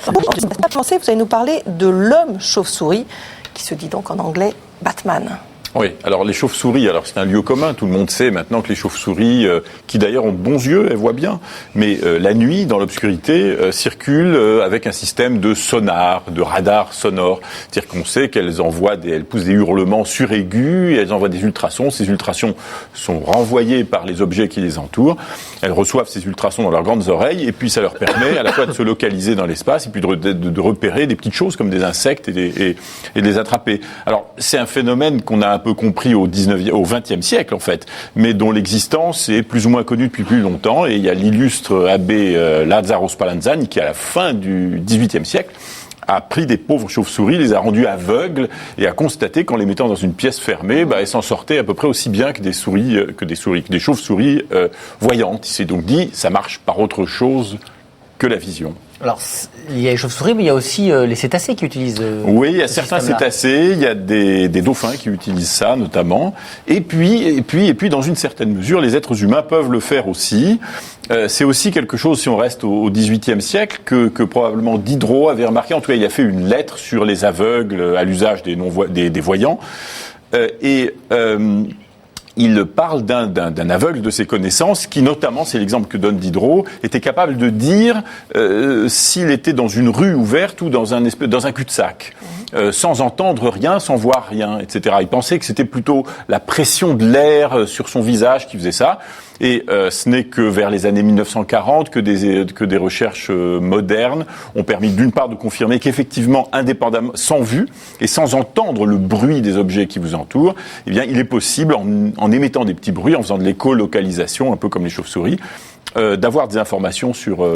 Vous allez nous parler de l'homme chauve-souris, qui se dit donc en anglais Batman. Oui, alors les chauves-souris, alors c'est un lieu commun, tout le monde sait maintenant que les chauves-souris, qui d'ailleurs ont de bons yeux, elles voient bien, mais la nuit, dans l'obscurité, circulent avec un système de sonar, de radar sonore. C'est-à-dire qu'on sait qu'elles elles poussent des hurlements suraigus, et elles envoient des ultrasons. Ces ultrasons sont renvoyés par les objets qui les entourent. Elles reçoivent ces ultrasons dans leurs grandes oreilles, et puis ça leur permet à la fois de se localiser dans l'espace, et puis de repérer des petites choses comme des insectes et de les attraper. Alors, c'est un phénomène qu'on a un peu compris au XXe siècle, en fait, mais dont l'existence est plus ou moins connue depuis plus longtemps. Et il y a l'illustre abbé Lazzaro Spallanzani qui, à la fin du XVIIIe siècle, a pris des pauvres chauves-souris, les a rendus aveugles et a constaté qu'en les mettant dans une pièce fermée, elles s'en sortaient à peu près aussi bien que des chauves-souris voyantes. Il s'est donc dit, ça marche par autre chose que la vision. Alors, il y a les chauves-souris, mais il y a aussi les cétacés qui utilisent oui, il y a certains cétacés, il y a des dauphins qui utilisent ça, notamment. Et puis, dans une certaine mesure, les êtres humains peuvent le faire aussi. C'est aussi quelque chose, si on reste au XVIIIe siècle, que probablement Diderot avait remarqué. En tout cas, il a fait une lettre sur les aveugles à l'usage des voyants. Il parle d'un aveugle de ses connaissances qui, notamment, c'est l'exemple que donne Diderot, était capable de dire s'il était dans une rue ouverte ou dans un cul-de-sac, sans entendre rien, sans voir rien, etc. Il pensait que c'était plutôt la pression de l'air sur son visage qui faisait ça. Et ce n'est que vers les années 1940 que des recherches modernes ont permis d'une part de confirmer qu'effectivement, indépendamment, sans vue et sans entendre le bruit des objets qui vous entourent, eh bien, il est possible, en émettant des petits bruits, en faisant de l'écolocalisation, un peu comme les chauves-souris, d'avoir des informations sur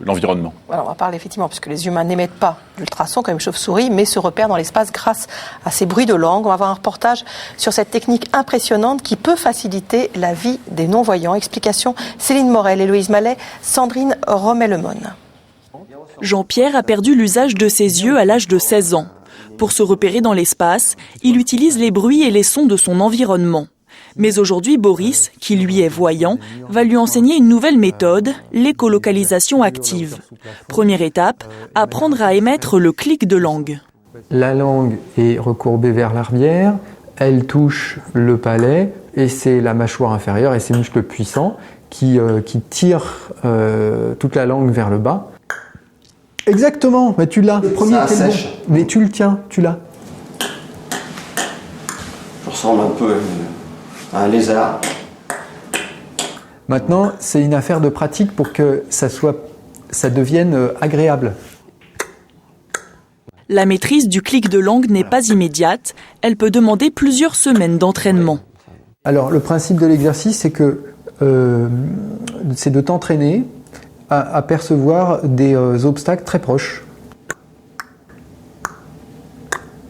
l'environnement. Alors on va parler effectivement, puisque les humains n'émettent pas d'ultrasons comme une chauve-souris, mais se repèrent dans l'espace grâce à ces bruits de langue. On va avoir un reportage sur cette technique impressionnante qui peut faciliter la vie des non-voyants. Explication Céline Morel, Héloïse Mallet, Sandrine Romet-Lemone. Jean-Pierre a perdu l'usage de ses yeux à l'âge de 16 ans. Pour se repérer dans l'espace, il utilise les bruits et les sons de son environnement. Mais aujourd'hui, Boris, qui lui est voyant, va lui enseigner une nouvelle méthode, l'écolocalisation active. Première étape, apprendre à émettre le clic de langue. La langue est recourbée vers l'arrière, elle touche le palais et c'est la mâchoire inférieure et ses muscles puissants qui tirent toute la langue vers le bas. Exactement, mais tu l'as. Le premier était bon. Mais tu le tiens, tu l'as. Je ressemble un peu à un lézard. Maintenant, c'est une affaire de pratique pour que ça devienne agréable. La maîtrise du clic de langue n'est pas immédiate. Elle peut demander plusieurs semaines d'entraînement. Alors, le principe de l'exercice, c'est de t'entraîner à percevoir des obstacles très proches.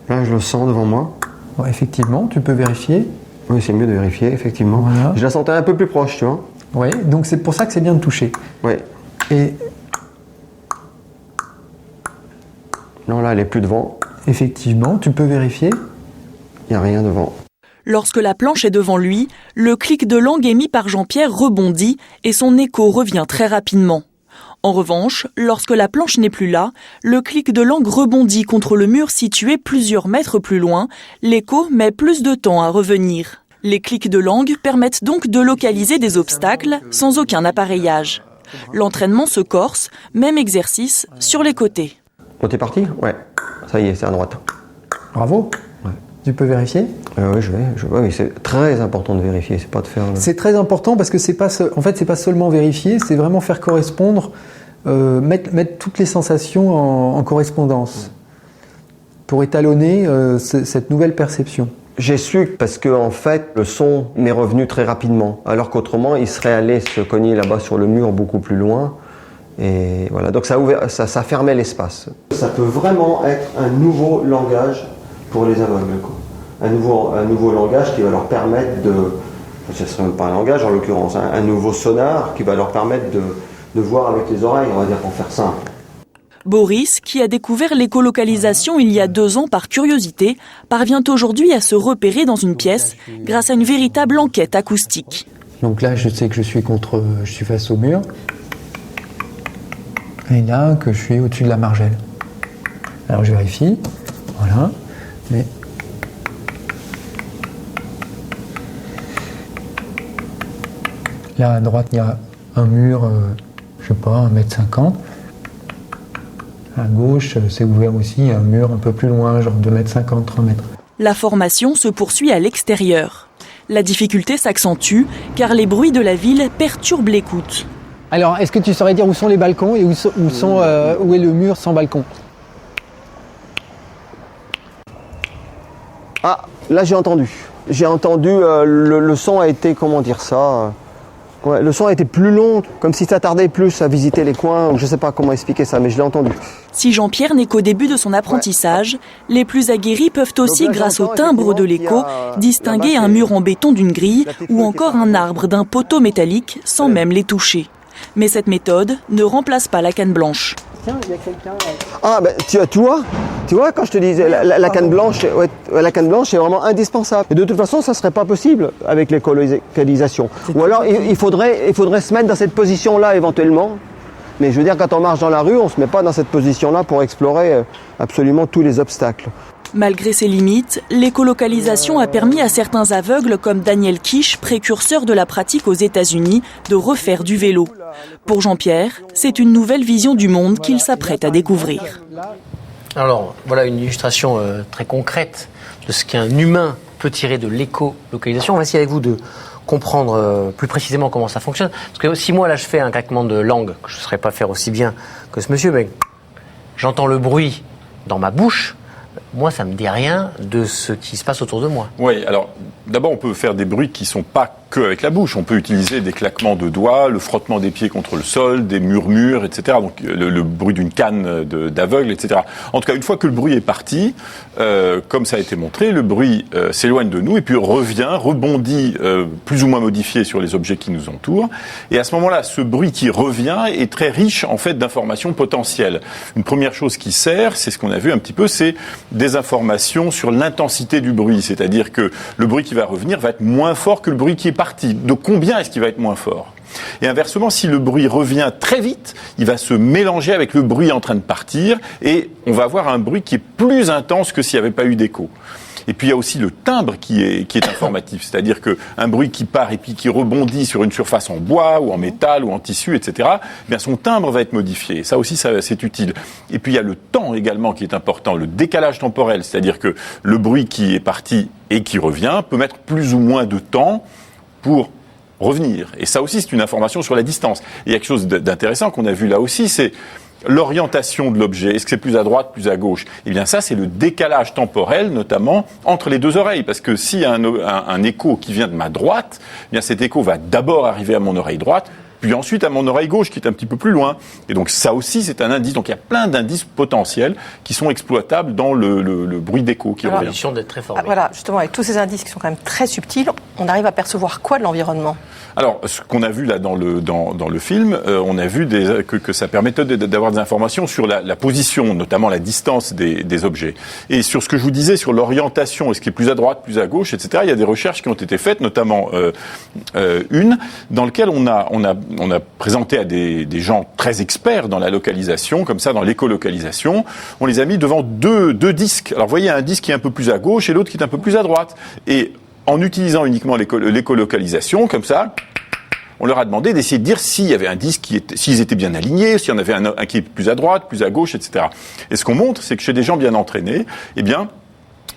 Là, je le sens devant moi. Ouais, effectivement, tu peux vérifier. Oui, c'est mieux de vérifier, effectivement. Voilà. Je la sentais un peu plus proche, tu vois. Oui, donc c'est pour ça que c'est bien de toucher. Oui. Et non, là, elle est plus devant. Effectivement, tu peux vérifier. Il n'y a rien devant. Lorsque la planche est devant lui, le clic de langue émis par Jean-Pierre rebondit et son écho revient très rapidement. En revanche, lorsque la planche n'est plus là, le clic de langue rebondit contre le mur situé plusieurs mètres plus loin. L'écho met plus de temps à revenir. Les clics de langue permettent donc de localiser des obstacles sans aucun appareillage. L'entraînement se corse, même exercice sur les côtés. Oh, t'es parti ? Ouais. Ça y est, c'est à droite. Bravo. Ouais. Tu peux vérifier ? Oui, je vais. Oui, c'est très important de vérifier, c'est pas de faire. C'est très important parce que c'est pas seulement vérifier, c'est vraiment faire correspondre, mettre toutes les sensations en correspondance pour étalonner cette nouvelle perception. J'ai su parce que en fait, le son m'est revenu très rapidement, alors qu'autrement, il serait allé se cogner là-bas sur le mur beaucoup plus loin. Et voilà, donc ça fermait l'espace. Ça peut vraiment être un nouveau langage pour les aveugles, quoi. Un nouveau langage qui va leur permettre ce ne serait même pas un langage en l'occurrence, un nouveau sonar qui va leur permettre de voir avec les oreilles, on va dire, pour faire simple. Boris, qui a découvert l'écolocalisation il y a 2 ans par curiosité, parvient aujourd'hui à se repérer dans une pièce grâce à une véritable enquête acoustique. Donc là, je sais que je suis face au mur. Et là, que je suis au-dessus de la margelle. Alors je vérifie, voilà, mais... Là, à droite, il y a un mur, je sais pas, 1,50 m. À gauche, c'est ouvert aussi, un mur un peu plus loin, genre 2,50 m, 3 m. La formation se poursuit à l'extérieur. La difficulté s'accentue car les bruits de la ville perturbent l'écoute. Alors, est-ce que tu saurais dire où sont les balcons et où est le mur sans balcon? Ah, là j'ai entendu. J'ai entendu, le son a été, comment dire ça ouais, le son a été plus long, comme si ça tardait plus à visiter les coins, ou je ne sais pas comment expliquer ça, mais je l'ai entendu. Si Jean-Pierre n'est qu'au début de son apprentissage, les plus aguerris peuvent aussi, grâce au timbre de l'écho, distinguer un mur en béton d'une grille ou encore un arbre d'un poteau métallique sans même les toucher. Mais cette méthode ne remplace pas la canne blanche. Tiens, il y a quelqu'un... Ah, ben, tu vois, quand je te disais, la canne blanche, ouais, la canne blanche est vraiment indispensable. Et de toute façon, ça ne serait pas possible avec l'écolocalisation. Ou alors, il faudrait se mettre dans cette position-là éventuellement. Mais je veux dire, quand on marche dans la rue, on ne se met pas dans cette position-là pour explorer absolument tous les obstacles. Malgré ses limites, l'écolocalisation a permis à certains aveugles comme Daniel Kish, précurseur de la pratique aux États-Unis, de refaire du vélo. Pour Jean-Pierre, c'est une nouvelle vision du monde qu'il s'apprête à découvrir. Alors, voilà une illustration très concrète de ce qu'un humain peut tirer de l'écolocalisation. On va essayer avec vous de comprendre plus précisément comment ça fonctionne. Parce que si moi, là, je fais un craquement de langue, que je ne saurais pas faire aussi bien que ce monsieur, mais j'entends le bruit dans ma bouche, moi, ça ne me dit rien de ce qui se passe autour de moi. Oui, alors d'abord, on peut faire des bruits qui ne sont pas que avec la bouche. On peut utiliser des claquements de doigts, le frottement des pieds contre le sol, des murmures, etc. Donc le bruit d'une canne d'aveugle, etc. En tout cas, une fois que le bruit est parti, comme ça a été montré, le bruit s'éloigne de nous et puis rebondit plus ou moins modifié sur les objets qui nous entourent. Et à ce moment-là, ce bruit qui revient est très riche en fait d'informations potentielles. Une première chose qui sert, c'est ce qu'on a vu un petit peu, c'est des informations sur l'intensité du bruit. C'est-à-dire que le bruit qui va revenir va être moins fort que le bruit qui est parti. De combien est-ce qu'il va être moins fort ? Et inversement, si le bruit revient très vite, il va se mélanger avec le bruit en train de partir et on va avoir un bruit qui est plus intense que s'il n'y avait pas eu d'écho. Et puis il y a aussi le timbre qui est informatif, c'est-à-dire qu'un bruit qui part et puis qui rebondit sur une surface en bois ou en métal ou en tissu, etc., eh bien son timbre va être modifié. Ça aussi, c'est utile. Et puis il y a le temps également qui est important, le décalage temporel, c'est-à-dire que le bruit qui est parti et qui revient peut mettre plus ou moins de temps pour revenir. Et ça aussi, c'est une information sur la distance. Et il y a quelque chose d'intéressant qu'on a vu là aussi, c'est l'orientation de l'objet. Est-ce que c'est plus à droite, plus à gauche ? Eh bien ça, c'est le décalage temporel, notamment entre les deux oreilles. Parce que s'il y a un écho qui vient de ma droite, eh bien cet écho va d'abord arriver à mon oreille droite, puis ensuite à mon oreille gauche qui est un petit peu plus loin. Et donc ça aussi, c'est un indice. Donc il y a plein d'indices potentiels qui sont exploitables dans le bruit d'écho qui revient. D'être très formé. Voilà, justement, avec tous ces indices qui sont quand même très subtils, on arrive à percevoir quoi de l'environnement ? Alors, ce qu'on a vu là dans le film, on a vu que ça permettait d'avoir des informations sur la position, notamment la distance des objets. Et sur ce que je vous disais, sur l'orientation, est-ce qu'il est plus à droite, plus à gauche, etc., il y a des recherches qui ont été faites, notamment une dans laquelle on a présenté à des gens très experts dans la localisation, comme ça, dans l'écolocalisation, on les a mis devant deux disques. Alors, vous voyez, un disque qui est un peu plus à gauche et l'autre qui est un peu plus à droite. Et en utilisant uniquement l'écolocalisation, comme ça, on leur a demandé d'essayer de dire s'il y avait un disque s'ils étaient bien alignés, s'il y en avait un qui est plus à droite, plus à gauche, etc. Et ce qu'on montre, c'est que chez des gens bien entraînés, eh bien,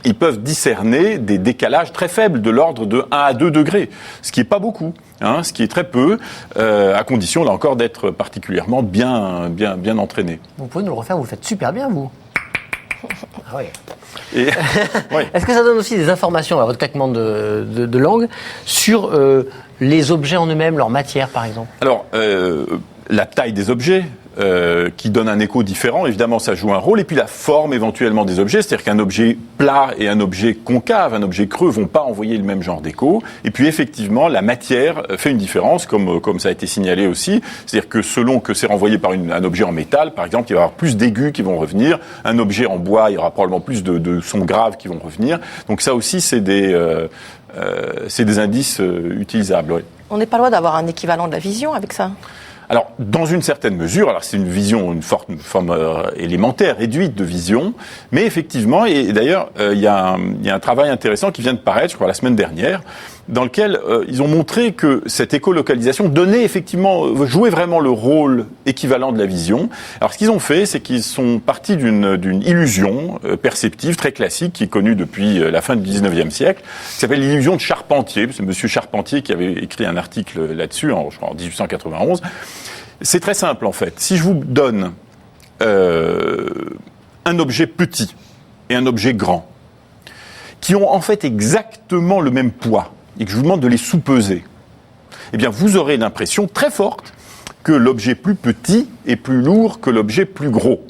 ils peuvent discerner des décalages très faibles de l'ordre de 1 à 2 degrés, ce qui n'est pas beaucoup, ce qui est très peu, à condition, là encore, d'être particulièrement bien entraîné. Vous pouvez nous le refaire, vous le faites super bien, vous. Ah oui. Et, ouais. Est-ce que ça donne aussi des informations à votre claquement de langue sur les objets en eux-mêmes, leur matière, par exemple ? Alors, la taille des objets, qui donne un écho différent, évidemment ça joue un rôle, et puis la forme éventuellement des objets, c'est-à-dire qu'un objet plat et un objet concave, un objet creux vont pas envoyer le même genre d'écho, et puis effectivement la matière fait une différence, comme ça a été signalé aussi, c'est-à-dire que selon que c'est renvoyé par un objet en métal, par exemple, il va y avoir plus d'aigus qui vont revenir, un objet en bois, il y aura probablement plus de sons graves qui vont revenir, donc ça aussi c'est des indices utilisables. Oui. On n'est pas loin d'avoir un équivalent de la vision avec ça ? Alors, dans une certaine mesure, alors c'est une vision, une forme élémentaire, réduite de vision, mais effectivement, et d'ailleurs, il y a un travail intéressant qui vient de paraître, je crois, la semaine dernière, dans lequel ils ont montré que cette écolocalisation jouait vraiment le rôle équivalent de la vision. Alors, ce qu'ils ont fait, c'est qu'ils sont partis d'une illusion perceptive très classique, qui est connue depuis la fin du 19e siècle, qui s'appelle l'illusion de Charpentier. C'est monsieur Charpentier qui avait écrit un article là-dessus, je crois, en 1891. C'est très simple, en fait. Si je vous donne un objet petit et un objet grand, qui ont en fait exactement le même poids, et que je vous demande de les sous-peser, eh bien, vous aurez l'impression très forte que l'objet plus petit est plus lourd que l'objet plus gros.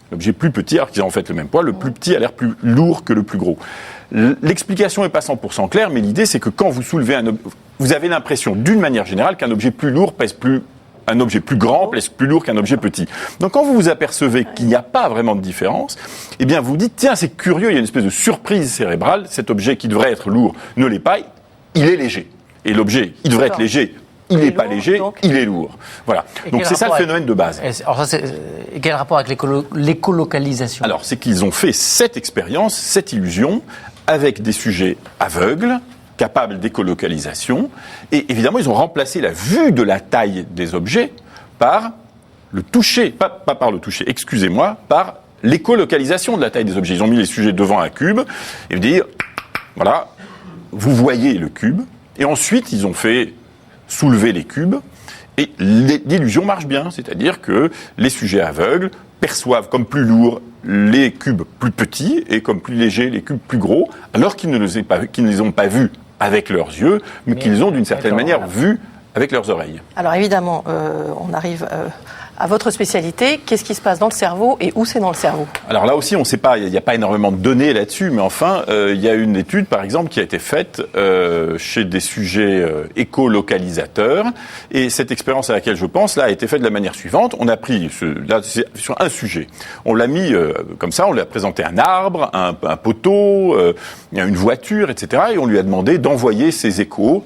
L'objet plus petit, alors qu'ils ont en fait le même poids, le plus petit a l'air plus lourd que le plus gros. L'explication n'est pas 100% claire, mais l'idée, c'est que quand vous soulevez vous avez l'impression, d'une manière générale, qu'un objet plus lourd un objet plus grand pèse plus lourd qu'un objet petit. Donc quand vous vous apercevez qu'il n'y a pas vraiment de différence, eh bien vous vous dites, tiens, c'est curieux, il y a une espèce de surprise cérébrale, cet objet qui devrait être lourd ne l'est pas, il est léger. Et l'objet, il devrait être léger, il n'est pas léger, il est lourd. Voilà. Donc c'est ça le phénomène de base. Alors ça, quel rapport avec l'écolocalisation ? Alors c'est qu'ils ont fait cette expérience, cette illusion, avec des sujets aveugles, capables d'écolocalisation, et évidemment ils ont remplacé la vue de la taille des objets par le toucher, pas par le toucher, excusez-moi, par l'écolocalisation de la taille des objets. Ils ont mis les sujets devant un cube et dire, voilà, vous voyez le cube, et ensuite ils ont fait soulever les cubes, et l'illusion marche bien, c'est-à-dire que les sujets aveugles perçoivent comme plus lourds les cubes plus petits et comme plus légers les cubes plus gros, alors qu'ils ne les ont pas vus avec leurs yeux, mais qu'ils ont d'une certaine manière vus avec leurs oreilles. Alors évidemment, on arrive à votre spécialité. Qu'est-ce qui se passe dans le cerveau et où c'est dans le cerveau ? Alors là aussi, on ne sait pas, il n'y a pas énormément de données là-dessus, mais enfin, il y a une étude, par exemple, qui a été faite chez des sujets écolocalisateurs, et cette expérience à laquelle je pense, là, a été faite de la manière suivante. On a pris, là, c'est sur un sujet, on l'a mis comme ça, on lui a présenté un arbre, un poteau, une voiture, etc., et on lui a demandé d'envoyer ses échos,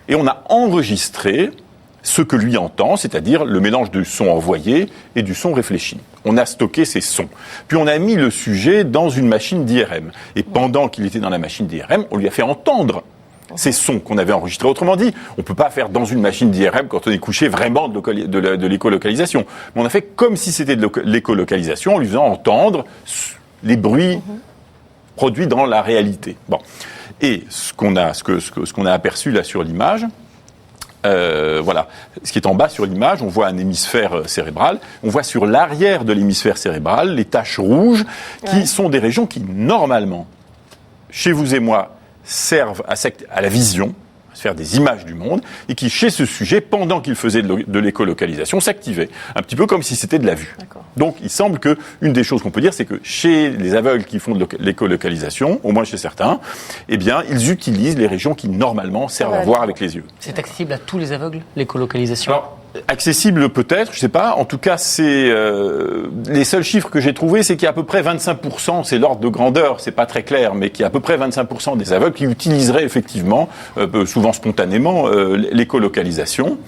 et on a enregistré ce que lui entend, c'est-à-dire le mélange du son envoyé et du son réfléchi. On a stocké ces sons. Puis on a mis le sujet dans une machine d'IRM. Et pendant qu'il était dans la machine d'IRM, on lui a fait entendre ces sons qu'on avait enregistrés. Autrement dit, on ne peut pas faire dans une machine d'IRM, quand on est couché, vraiment de l'écolocalisation. Mais on a fait comme si c'était de l'écolocalisation, en lui faisant entendre les bruits produits dans la réalité. Bon. Et ce qu'on a aperçu là sur l'image, voilà. Ce qui est en bas sur l'image, on voit un hémisphère cérébral. On voit sur l'arrière de l'hémisphère cérébral les taches rouges qui sont des régions qui, normalement, chez vous et moi, servent à la vision, à se faire des images du monde, et qui, chez ce sujet, pendant qu'il faisait de l'écolocalisation, s'activaient. Un petit peu comme si c'était de la vue. D'accord. Donc, il semble qu'une des choses qu'on peut dire, c'est que chez les aveugles qui font de l'écolocalisation, au moins chez certains, eh bien, ils utilisent les régions qui, normalement, servent à voir avec les yeux. C'est accessible à tous les aveugles, l'écolocalisation ? Alors, accessible peut-être, je sais pas. En tout cas, c'est les seuls chiffres que j'ai trouvés, c'est qu'il y a à peu près 25%, c'est l'ordre de grandeur, c'est pas très clair, mais qu'il y a à peu près 25% des aveugles qui utiliseraient effectivement, souvent spontanément, l'écolocalisation.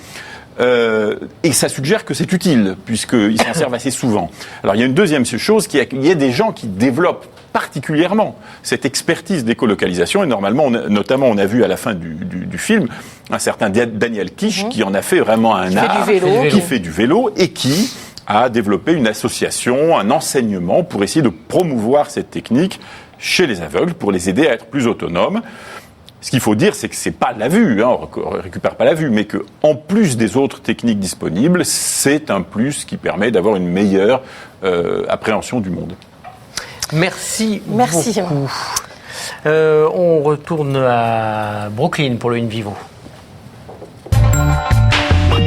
Et ça suggère que c'est utile, puisqu'ils s'en servent assez souvent. Alors il y a une deuxième chose, il y a des gens qui développent particulièrement cette expertise d'écolocalisation, et normalement, notamment on a vu à la fin du film un certain Daniel Kish qui en a fait vraiment un art, qui fait du vélo et qui a développé une association, un enseignement pour essayer de promouvoir cette technique chez les aveugles, pour les aider à être plus autonomes. Ce qu'il faut dire, c'est que c'est pas la vue, on récupère pas la vue, mais que en plus des autres techniques disponibles, c'est un plus qui permet d'avoir une meilleure appréhension du monde. Merci beaucoup. On retourne à Brooklyn pour le In Vivo.